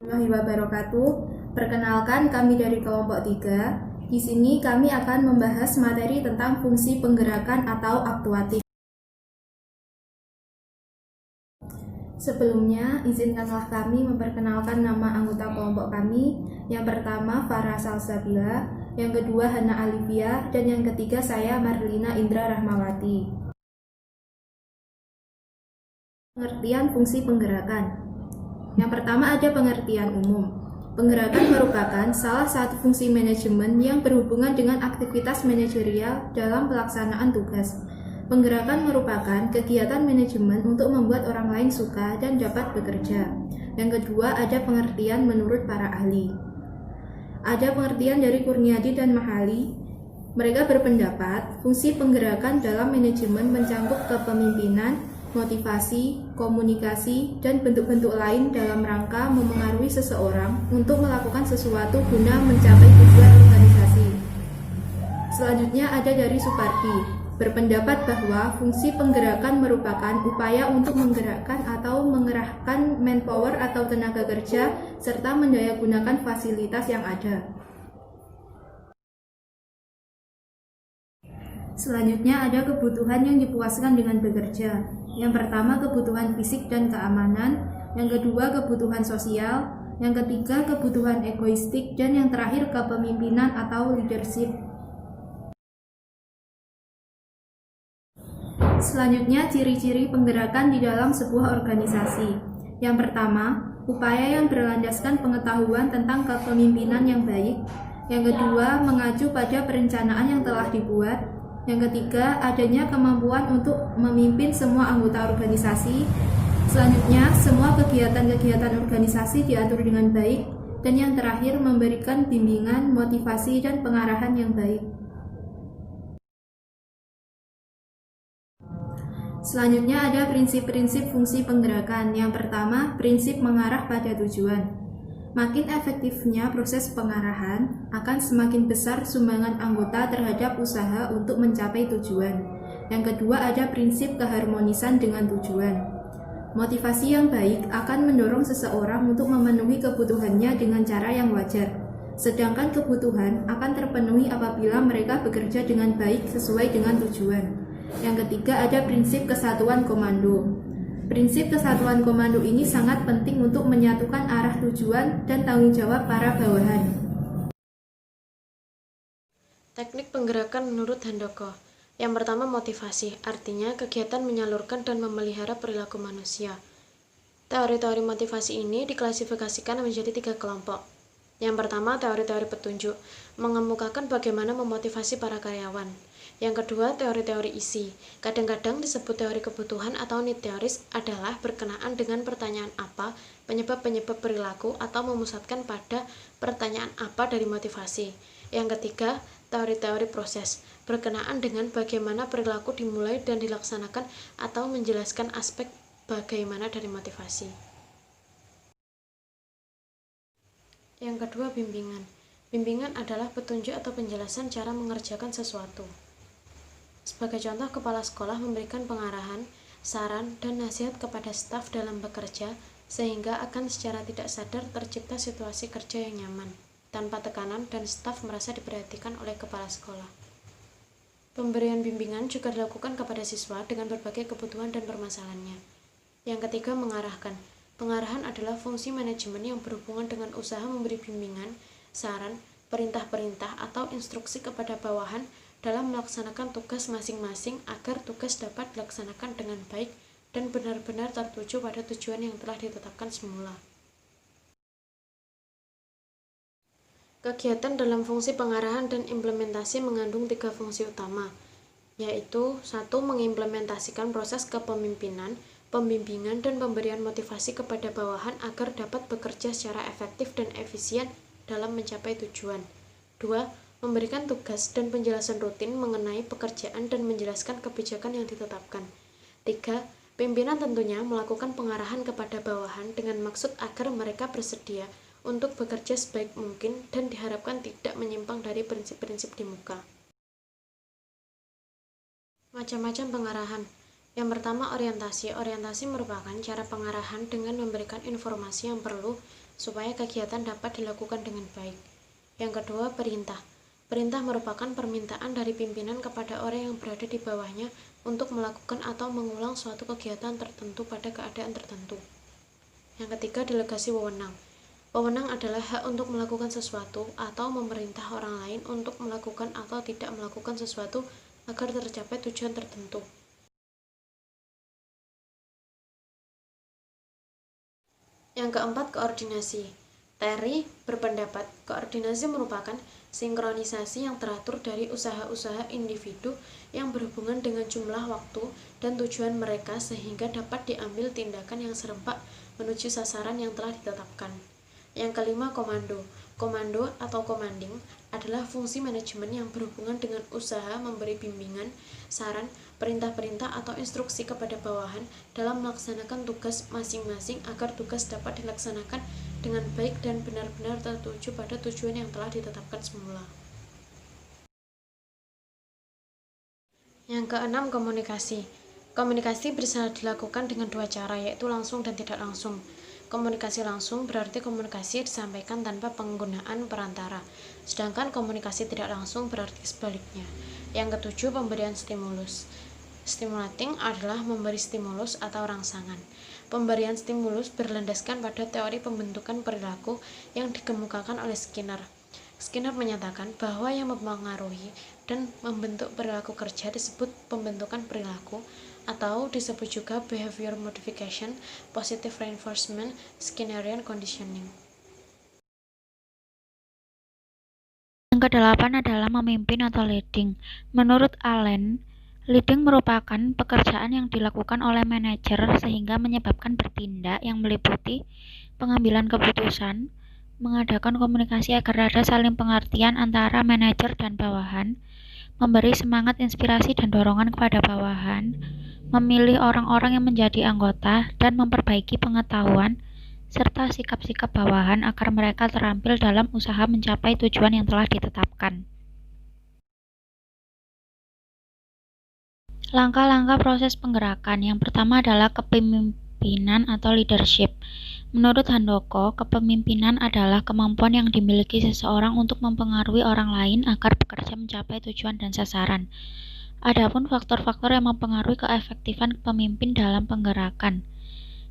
Warahmatullahi wabarakatuh. Perkenalkan, kami dari kelompok 3. Di sini kami akan membahas materi tentang fungsi penggerakan atau aktuatif. Sebelumnya, izinkanlah kami memperkenalkan nama anggota kelompok kami. Yang pertama, Farah Salsabila, yang kedua, Hana Alivia, dan yang ketiga, saya Marlina Indra Rahmawati. Pengertian fungsi penggerakan. Yang pertama ada pengertian umum. Penggerakan merupakan salah satu fungsi manajemen yang berhubungan dengan aktivitas manajerial dalam pelaksanaan tugas. Penggerakan merupakan kegiatan manajemen untuk membuat orang lain suka dan dapat bekerja. Yang kedua ada pengertian menurut para ahli. Ada pengertian dari Kurniadi dan Mahali. Mereka berpendapat fungsi penggerakan dalam manajemen mencakup kepemimpinan, motivasi, komunikasi, dan bentuk-bentuk lain dalam rangka memengaruhi seseorang untuk melakukan sesuatu guna mencapai tujuan organisasi. Selanjutnya ada dari Supardi, berpendapat bahwa fungsi penggerakan merupakan upaya untuk menggerakkan atau mengerahkan manpower atau tenaga kerja serta mendayagunakan fasilitas yang ada. Selanjutnya ada kebutuhan yang dipuaskan dengan bekerja. Yang pertama kebutuhan fisik dan keamanan, yang kedua kebutuhan sosial, yang ketiga kebutuhan egoistik, dan yang terakhir kepemimpinan atau leadership. Selanjutnya ciri-ciri penggerakan di dalam sebuah organisasi. Yang pertama, upaya yang berlandaskan pengetahuan tentang kepemimpinan yang baik. Yang kedua, mengacu pada perencanaan yang telah dibuat. Yang ketiga, adanya kemampuan untuk memimpin semua anggota organisasi. Selanjutnya, semua kegiatan-kegiatan organisasi diatur dengan baik. Dan yang terakhir, memberikan bimbingan, motivasi, dan pengarahan yang baik. Selanjutnya ada prinsip-prinsip fungsi penggerakan. Yang pertama, prinsip mengarah pada tujuan. Makin efektifnya proses pengarahan, akan semakin besar sumbangan anggota terhadap usaha untuk mencapai tujuan. Yang kedua ada prinsip keharmonisan dengan tujuan. Motivasi yang baik akan mendorong seseorang untuk memenuhi kebutuhannya dengan cara yang wajar. Sedangkan kebutuhan akan terpenuhi apabila mereka bekerja dengan baik sesuai dengan tujuan. Yang ketiga ada prinsip kesatuan komando. Prinsip kesatuan komando ini sangat penting untuk menyatukan arah tujuan dan tanggung jawab para bawahan. Teknik penggerakan menurut Handoko. Yang pertama motivasi, artinya kegiatan menyalurkan dan memelihara perilaku manusia. Teori-teori motivasi ini diklasifikasikan menjadi 3 kelompok. Yang pertama teori-teori petunjuk, mengemukakan bagaimana memotivasi para karyawan. Yang kedua, teori-teori isi. Kadang-kadang disebut teori kebutuhan atau need theories adalah berkenaan dengan pertanyaan apa, penyebab-penyebab perilaku, atau memusatkan pada pertanyaan apa dari motivasi. Yang ketiga, teori-teori proses, berkenaan dengan bagaimana perilaku dimulai dan dilaksanakan atau menjelaskan aspek bagaimana dari motivasi. Yang kedua, bimbingan. Bimbingan adalah petunjuk atau penjelasan cara mengerjakan sesuatu. Sebagai contoh, kepala sekolah memberikan pengarahan, saran, dan nasihat kepada staf dalam bekerja sehingga akan secara tidak sadar tercipta situasi kerja yang nyaman, tanpa tekanan dan staf merasa diperhatikan oleh kepala sekolah. Pemberian bimbingan juga dilakukan kepada siswa dengan berbagai kebutuhan dan permasalahannya. Yang ketiga, mengarahkan. Pengarahan adalah fungsi manajemen yang berhubungan dengan usaha memberi bimbingan, saran, perintah-perintah, atau instruksi kepada bawahan dalam melaksanakan tugas masing-masing agar tugas dapat dilaksanakan dengan baik dan benar-benar tertuju pada tujuan yang telah ditetapkan semula. Kegiatan dalam fungsi pengarahan dan implementasi mengandung 3 fungsi utama, yaitu 1. Mengimplementasikan proses kepemimpinan, pembimbingan, dan pemberian motivasi kepada bawahan agar dapat bekerja secara efektif dan efisien dalam mencapai tujuan. 2. Memberikan tugas dan penjelasan rutin mengenai pekerjaan dan menjelaskan kebijakan yang ditetapkan. 3. Pimpinan tentunya melakukan pengarahan kepada bawahan dengan maksud agar mereka bersedia untuk bekerja sebaik mungkin dan diharapkan tidak menyimpang dari prinsip-prinsip di muka. Macam-macam pengarahan. Yang pertama, orientasi. Orientasi merupakan cara pengarahan dengan memberikan informasi yang perlu supaya kegiatan dapat dilakukan dengan baik. Yang kedua, perintah. Perintah merupakan permintaan dari pimpinan kepada orang yang berada di bawahnya untuk melakukan atau mengulang suatu kegiatan tertentu pada keadaan tertentu. Yang ketiga, delegasi wewenang. Wewenang adalah hak untuk melakukan sesuatu atau memerintah orang lain untuk melakukan atau tidak melakukan sesuatu agar tercapai tujuan tertentu. Yang keempat, koordinasi. Terry berpendapat koordinasi merupakan sinkronisasi yang teratur dari usaha-usaha individu yang berhubungan dengan jumlah waktu dan tujuan mereka sehingga dapat diambil tindakan yang serempak menuju sasaran yang telah ditetapkan. Yang kelima, komando. Komando atau commanding adalah fungsi manajemen yang berhubungan dengan usaha memberi bimbingan, saran, perintah-perintah atau instruksi kepada bawahan dalam melaksanakan tugas masing-masing agar tugas dapat dilaksanakan dengan baik dan benar-benar tertuju pada tujuan yang telah ditetapkan semula. Yang keenam, komunikasi. Komunikasi bisa dilakukan dengan dua cara, yaitu langsung dan tidak langsung. Komunikasi langsung berarti komunikasi disampaikan tanpa penggunaan perantara, sedangkan komunikasi tidak langsung berarti sebaliknya. Yang ketujuh, pemberian stimulus. Stimulating adalah memberi stimulus atau rangsangan. Pemberian stimulus berlandaskan pada teori pembentukan perilaku yang dikemukakan oleh Skinner. Skinner menyatakan bahwa yang mempengaruhi dan membentuk perilaku kerja disebut pembentukan perilaku, atau disebut juga behavior modification, positive reinforcement, Skinnerian conditioning. Yang kedelapan adalah memimpin atau leading. Menurut Allen, leading merupakan pekerjaan yang dilakukan oleh manajer sehingga menyebabkan bertindak yang meliputi pengambilan keputusan, mengadakan komunikasi agar ada saling pengertian antara manajer dan bawahan, memberi semangat, inspirasi, dan dorongan kepada bawahan, memilih orang-orang yang menjadi anggota, dan memperbaiki pengetahuan serta sikap-sikap bawahan agar mereka terampil dalam usaha mencapai tujuan yang telah ditetapkan. Langkah-langkah proses penggerakan. Yang pertama adalah kepemimpinan atau leadership. Menurut Handoko, kepemimpinan adalah kemampuan yang dimiliki seseorang untuk mempengaruhi orang lain agar bekerja mencapai tujuan dan sasaran. Adapun faktor-faktor yang mempengaruhi keefektifan pemimpin dalam penggerakan.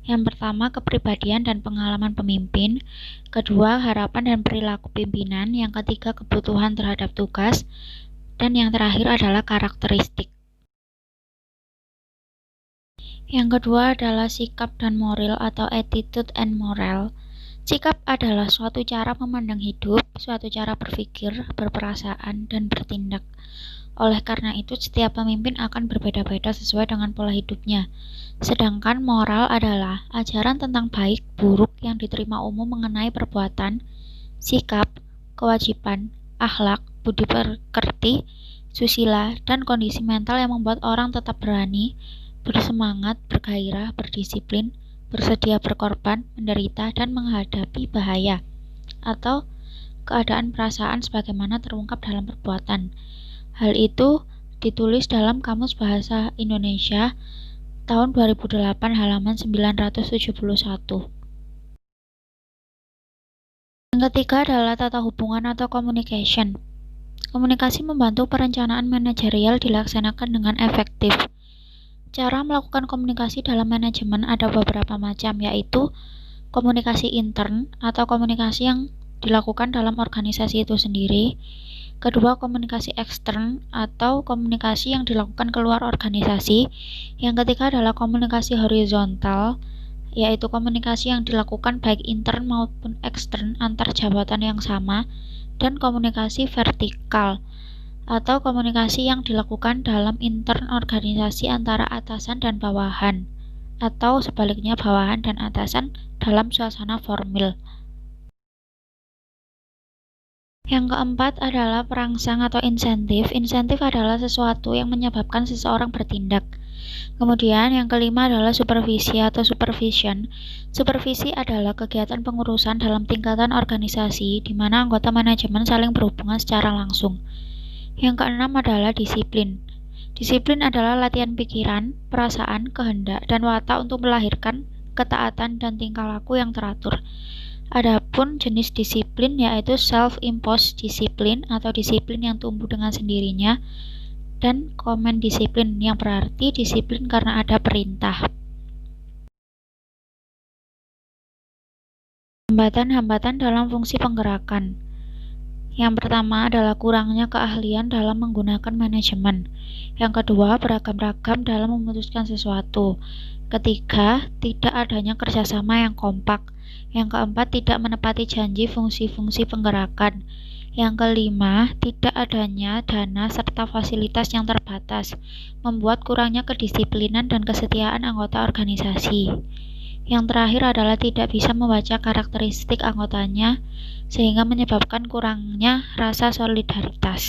Yang pertama, kepribadian dan pengalaman pemimpin. Kedua, harapan dan perilaku pimpinan. Yang ketiga, kebutuhan terhadap tugas. Dan yang terakhir adalah karakteristik. Yang kedua adalah sikap dan moral atau attitude and moral. Sikap adalah suatu cara memandang hidup, suatu cara berpikir, berperasaan, dan bertindak. Oleh karena itu, setiap pemimpin akan berbeda-beda sesuai dengan pola hidupnya. Sedangkan moral adalah ajaran tentang baik, buruk yang diterima umum mengenai perbuatan, sikap, kewajiban, akhlak, budi pekerti, susila, dan kondisi mental yang membuat orang tetap berani, bersemangat, bergairah, berdisiplin, bersedia berkorban, menderita, dan menghadapi bahaya, atau keadaan perasaan sebagaimana terungkap dalam perbuatan. Hal itu ditulis dalam Kamus Bahasa Indonesia tahun 2008 halaman 971. Yang ketiga adalah tata hubungan atau communication. Komunikasi membantu perencanaan manajerial dilaksanakan dengan efektif. Cara melakukan komunikasi dalam manajemen ada beberapa macam, yaitu komunikasi intern atau komunikasi yang dilakukan dalam organisasi itu sendiri. Kedua, komunikasi ekstern atau komunikasi yang dilakukan keluar organisasi. Yang ketiga adalah komunikasi horizontal, yaitu komunikasi yang dilakukan baik intern maupun ekstern antar jabatan yang sama. Dan komunikasi vertikal atau komunikasi yang dilakukan dalam intern organisasi antara atasan dan bawahan, atau sebaliknya bawahan dan atasan dalam suasana formal. Yang keempat adalah perangsang atau insentif. Insentif adalah sesuatu yang menyebabkan seseorang bertindak. Kemudian yang kelima adalah supervisi atau supervision. Supervisi adalah kegiatan pengurusan dalam tingkatan organisasi di mana anggota manajemen saling berhubungan secara langsung. Yang keenam adalah disiplin. Disiplin adalah latihan pikiran, perasaan, kehendak, dan watak untuk melahirkan ketaatan dan tingkah laku yang teratur. Adapun jenis disiplin yaitu self-imposed disiplin atau disiplin yang tumbuh dengan sendirinya, dan command disiplin yang berarti disiplin karena ada perintah. Hambatan-hambatan dalam fungsi penggerakan. Yang pertama adalah kurangnya keahlian dalam menggunakan manajemen. Yang kedua, beragam-ragam dalam memutuskan sesuatu. Ketiga, tidak adanya kerjasama yang kompak. Yang keempat, tidak menepati janji fungsi-fungsi penggerakan. Yang kelima, tidak adanya dana serta fasilitas yang terbatas, membuat kurangnya kedisiplinan dan kesetiaan anggota organisasi. Yang terakhir adalah tidak bisa membaca karakteristik anggotanya, sehingga menyebabkan kurangnya rasa solidaritas.